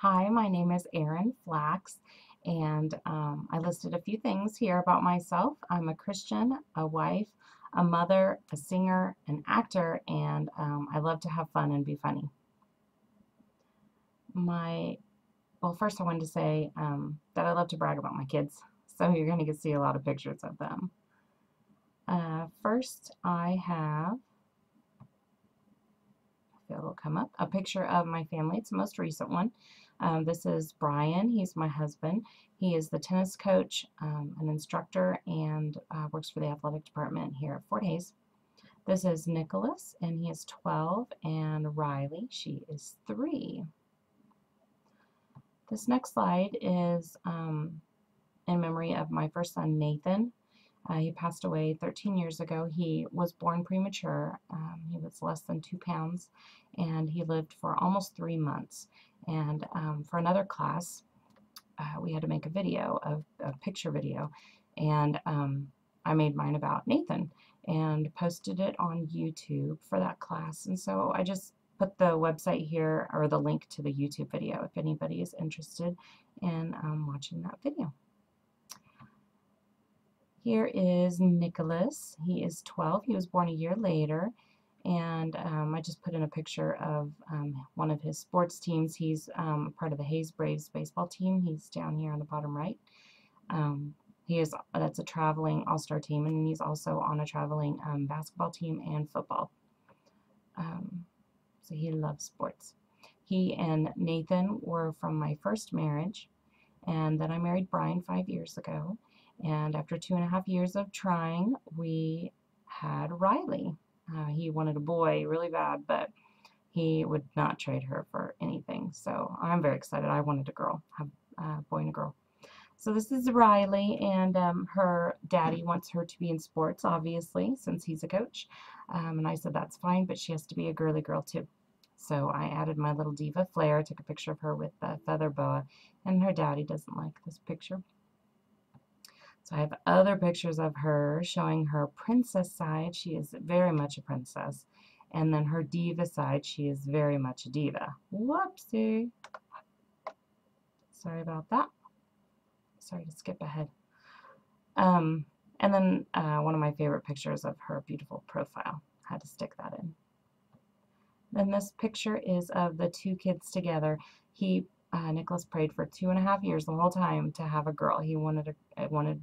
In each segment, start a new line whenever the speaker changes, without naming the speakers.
Hi, my name is Erin Flax, and I listed a few things here about myself. I'm a Christian, a wife, a mother, a singer, an actor, and I love to have fun and be funny. Well, first I wanted to say that I love to brag about my kids, so you're going to see a lot of pictures of them. First, I have, it'll come up, a picture of my family. It's the most recent one. This is Brian. He's my husband. He is the tennis coach, an instructor, and works for the athletic department here at Fort Hays. This is Nicholas, and he is 12, and Riley, she is 3. This next slide is in memory of my first son, Nathan. He passed away 13 years ago. He was born premature. He was less than 2 pounds, and he lived for almost 3 months. And for another class, we had to make a picture video, and I made mine about Nathan and posted it on YouTube for that class. And so I just put the website here, or the link to the YouTube video, if anybody is interested in watching that video. Here is Nicholas. He is 12. He was born a year later. And I just put in a picture of one of his sports teams. He's part of the Hays Braves baseball team. He's down here on the bottom right. That's a traveling all-star team, and he's also on a traveling basketball team and football. So he loves sports. He and Nathan were from my first marriage, and then I married Brian 5 years ago. And after 2.5 years of trying, we had Riley. He wanted a boy really bad, but he would not trade her for anything. So I'm very excited. I wanted a girl, have a boy and a girl. So this is Riley, and her daddy wants her to be in sports, obviously, since he's a coach. And I said that's fine, but she has to be a girly girl too. So I added my little diva flair, took a picture of her with the feather boa, and her daddy doesn't like this picture. So I have other pictures of her showing her princess side. She is very much a princess. And then her diva side, she is very much a diva. Whoopsie. Sorry about that. Sorry to skip ahead. And then one of my favorite pictures of her beautiful profile. Had to stick that in. Then this picture is of the two kids together. Nicholas prayed for 2.5 years, the whole time, to have a girl. He wanted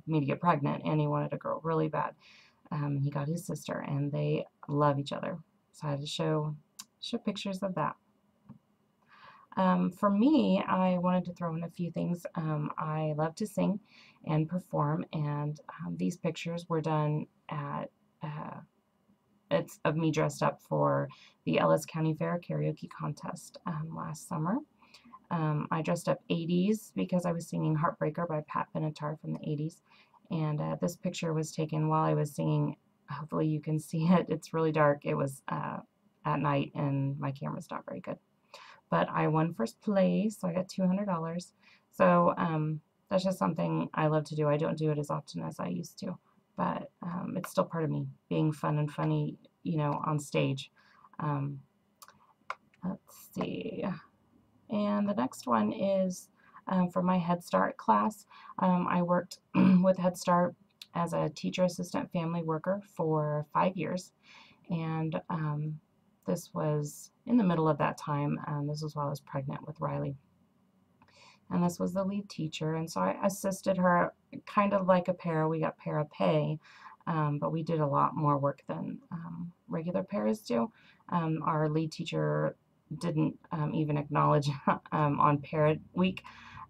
me to get pregnant, and he wanted a girl really bad. He got his sister, and they love each other. So I had to show pictures of that. For me, I wanted to throw in a few things. I love to sing and perform, and these pictures were done at it's of me dressed up for the Ellis County Fair karaoke contest last summer. I dressed up 80s because I was singing Heartbreaker by Pat Benatar from the 80s. And this picture was taken while I was singing. Hopefully you can see it. It's really dark. It was at night, and my camera's not very good. But I won first place, so I got $200. So that's just something I love to do. I don't do it as often as I used to, but it's still part of me, being fun and funny, on stage. Let's see. And the next one is for my Head Start class. I worked with Head Start as a teacher assistant family worker for 5 years. And this was in the middle of that time. This was while I was pregnant with Riley. And this was the lead teacher. And so I assisted her kind of like a para. We got para pay, but we did a lot more work than regular paras do. Our lead teacher didn't even acknowledge on Parent Week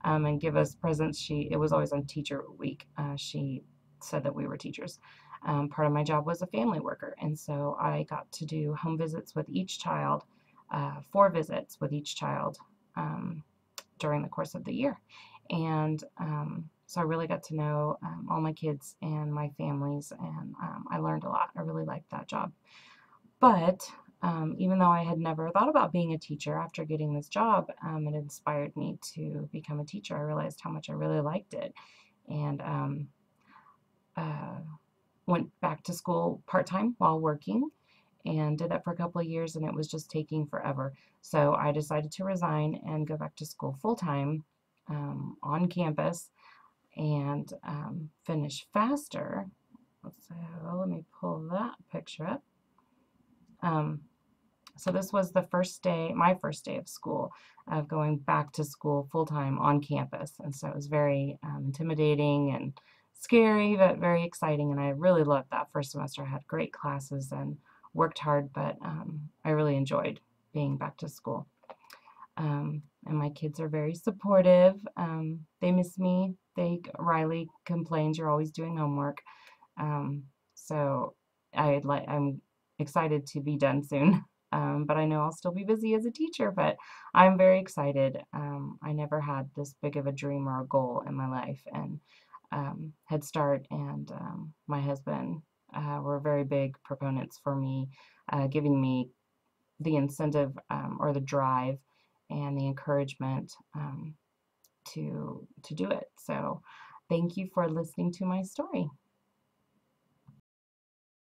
and give us presents. It was always on Teacher Week. She said that we were teachers. Part of my job was a family worker, and so I got to do home visits with each child, 4 visits with each child during the course of the year. And so I really got to know all my kids and my families, and I learned a lot. I really liked that job. But even though I had never thought about being a teacher, after getting this job, it inspired me to become a teacher. I realized how much I really liked it, and went back to school part-time while working, and did that for a couple of years, and it was just taking forever. So I decided to resign and go back to school full-time on campus and finish faster. Let me pull that picture up. So this was the first day, my first day of school, of going back to school full-time on campus. And so it was very intimidating and scary, but very exciting. And I really loved that first semester. I had great classes and worked hard, but I really enjoyed being back to school. And my kids are very supportive. They miss me. Riley complains you're always doing homework. So I'm excited to be done soon. But I know I'll still be busy as a teacher, but I'm very excited. I never had this big of a dream or a goal in my life, and Head Start and my husband were very big proponents for me, giving me the incentive or the drive and the encouragement to do it. So thank you for listening to my story.